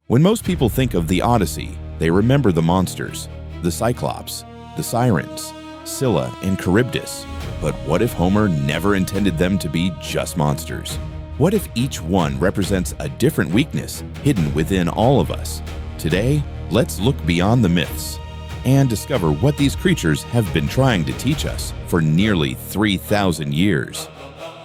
When most people think of the Odyssey, they remember the monsters, the Cyclops, the Sirens, Scylla, and Charybdis. But what if Homer never intended them to be just monsters? What if each one represents a different weakness hidden within all of us? Today, let's look beyond the myths and discover what these creatures have been trying to teach us for nearly 3,000 years.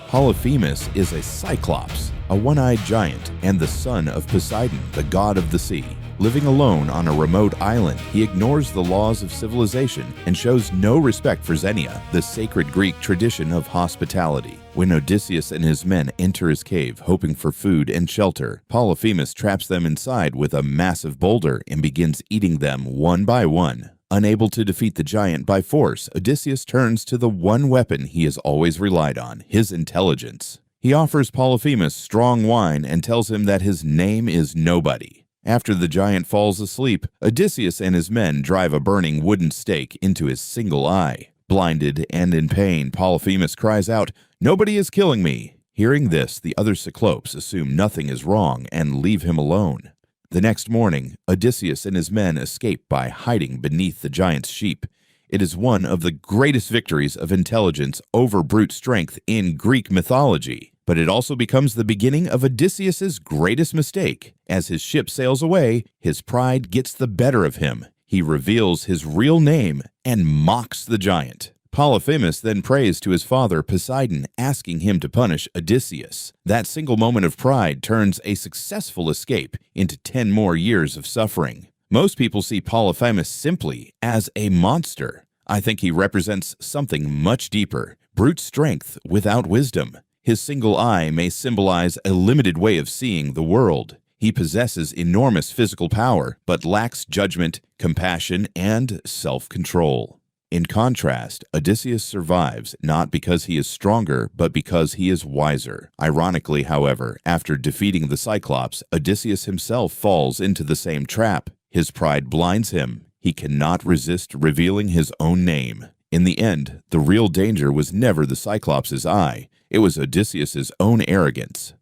Polyphemus is a Cyclops, a one-eyed giant and the son of Poseidon, the god of the sea. Living alone on a remote island, he ignores the laws of civilization and shows no respect for Xenia, the sacred Greek tradition of hospitality. When Odysseus and his men enter his cave hoping for food and shelter, Polyphemus traps them inside with a massive boulder and begins eating them one by one. Unable to defeat the giant by force, Odysseus turns to the one weapon he has always relied on, his intelligence. He offers Polyphemus strong wine and tells him that his name is Nobody. After the giant falls asleep, Odysseus and his men drive a burning wooden stake into his single eye. Blinded and in pain, Polyphemus cries out, "Nobody is killing me!" Hearing this, the other Cyclopes assume nothing is wrong and leave him alone. The next morning, Odysseus and his men escape by hiding beneath the giant's sheep. It is one of the greatest victories of intelligence over brute strength in Greek mythology. But it also becomes the beginning of Odysseus's greatest mistake. As his ship sails away, his pride gets the better of him. He reveals his real name and mocks the giant. Polyphemus then prays to his father Poseidon, asking him to punish Odysseus. That single moment of pride turns a successful escape into 10 more years of suffering. Most people see Polyphemus simply as a monster. I think he represents something much deeper, brute strength without wisdom. His single eye may symbolize a limited way of seeing the world. He possesses enormous physical power, but lacks judgment, compassion, and self-control. In contrast, Odysseus survives not because he is stronger, but because he is wiser. Ironically, however, after defeating the Cyclops, Odysseus himself falls into the same trap. His pride blinds him. He cannot resist revealing his own name. In the end, the real danger was never the Cyclops' eye. It was Odysseus' own arrogance.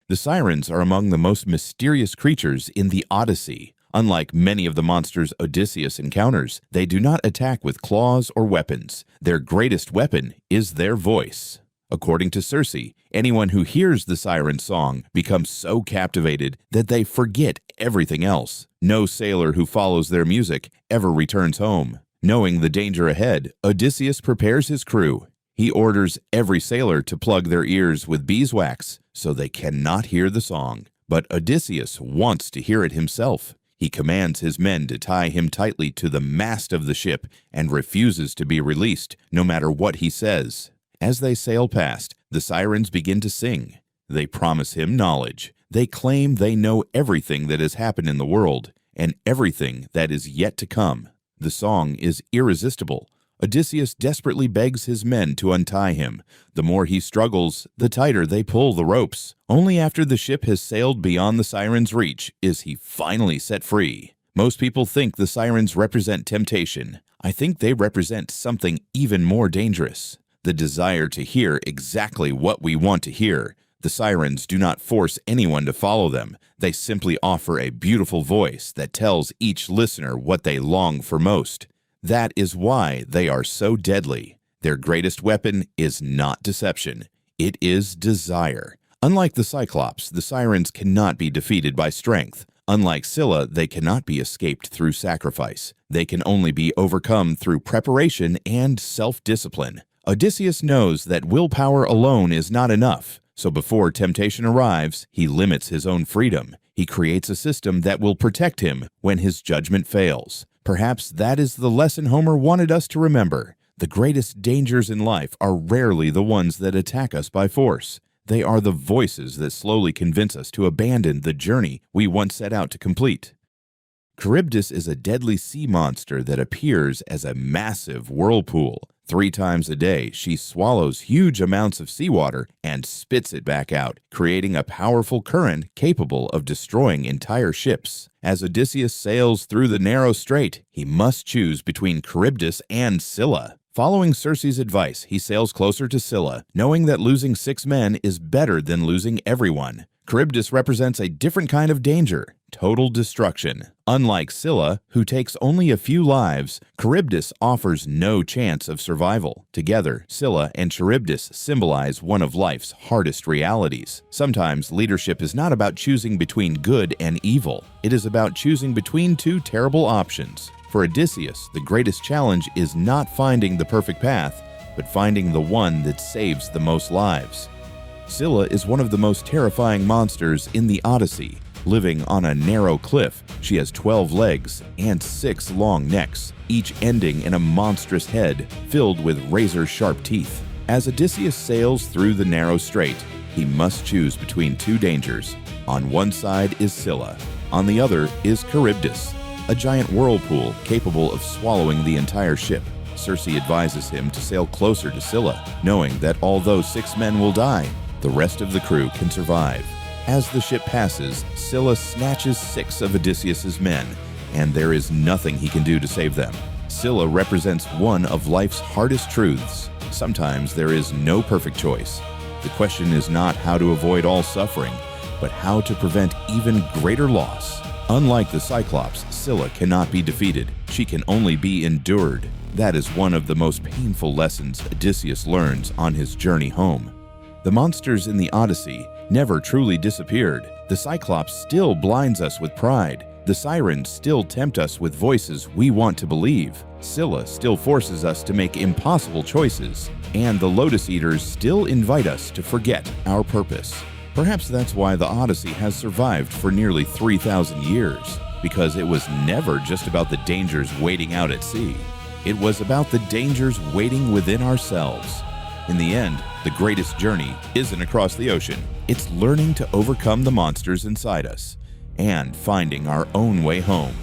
The Sirens are among the most mysterious creatures in the Odyssey. Unlike many of the monsters Odysseus encounters, they do not attack with claws or weapons. Their greatest weapon is their voice. According to Circe, anyone who hears the siren song becomes so captivated that they forget everything else. No sailor who follows their music ever returns home. Knowing the danger ahead, Odysseus prepares his crew. He orders every sailor to plug their ears with beeswax so they cannot hear the song. But Odysseus wants to hear it himself. He commands his men to tie him tightly to the mast of the ship and refuses to be released, no matter what he says. As they sail past, the Sirens begin to sing. They promise him knowledge. They claim they know everything that has happened in the world and everything that is yet to come. The song is irresistible. Odysseus desperately begs his men to untie him. The more he struggles, the tighter they pull the ropes. Only after the ship has sailed beyond the Sirens' reach is he finally set free. Most people think the Sirens represent temptation. I think they represent something even more dangerous: the desire to hear exactly what we want to hear. The Sirens do not force anyone to follow them. They simply offer a beautiful voice that tells each listener what they long for most. That is why they are so deadly. Their greatest weapon is not deception. It is desire. Unlike the Cyclops, the Sirens cannot be defeated by strength. Unlike Scylla, they cannot be escaped through sacrifice. They can only be overcome through preparation and self-discipline. Odysseus knows that willpower alone is not enough. So before temptation arrives, he limits his own freedom. He creates a system that will protect him when his judgment fails. Perhaps that is the lesson Homer wanted us to remember. The greatest dangers in life are rarely the ones that attack us by force. They are the voices that slowly convince us to abandon the journey we once set out to complete. Charybdis is a deadly sea monster that appears as a massive whirlpool. 3 times a day, she swallows huge amounts of seawater and spits it back out, creating a powerful current capable of destroying entire ships. As Odysseus sails through the narrow strait, he must choose between Charybdis and Scylla. Following Circe's advice, he sails closer to Scylla, knowing that losing 6 men is better than losing everyone. Charybdis represents a different kind of danger. total destruction. Unlike Scylla, who takes only a few lives, Charybdis offers no chance of survival. Together, Scylla and Charybdis symbolize one of life's hardest realities. Sometimes leadership is not about choosing between good and evil. It is about choosing between two terrible options. For Odysseus, the greatest challenge is not finding the perfect path, but finding the one that saves the most lives. Scylla is one of the most terrifying monsters in the Odyssey. Living on a narrow cliff, she has 12 legs and 6 long necks, each ending in a monstrous head filled with razor-sharp teeth. As Odysseus sails through the narrow strait, he must choose between two dangers. On one side is Scylla, on the other is Charybdis, a giant whirlpool capable of swallowing the entire ship. Circe advises him to sail closer to Scylla, knowing that although 6 men will die, the rest of the crew can survive. As the ship passes, Scylla snatches 6 of Odysseus's men, and there is nothing he can do to save them. Scylla represents one of life's hardest truths. Sometimes there is no perfect choice. The question is not how to avoid all suffering, but how to prevent even greater loss. Unlike the Cyclops, Scylla cannot be defeated. She can only be endured. That is one of the most painful lessons Odysseus learns on his journey home. The monsters in the Odyssey never truly disappeared. The Cyclops still blinds us with pride. The Sirens still tempt us with voices we want to believe. Scylla still forces us to make impossible choices. And the Lotus Eaters still invite us to forget our purpose. Perhaps that's why the Odyssey has survived for nearly 3,000 years, because it was never just about the dangers waiting out at sea. It was about the dangers waiting within ourselves. In the end, the greatest journey isn't across the ocean. It's learning to overcome the monsters inside us and finding our own way home.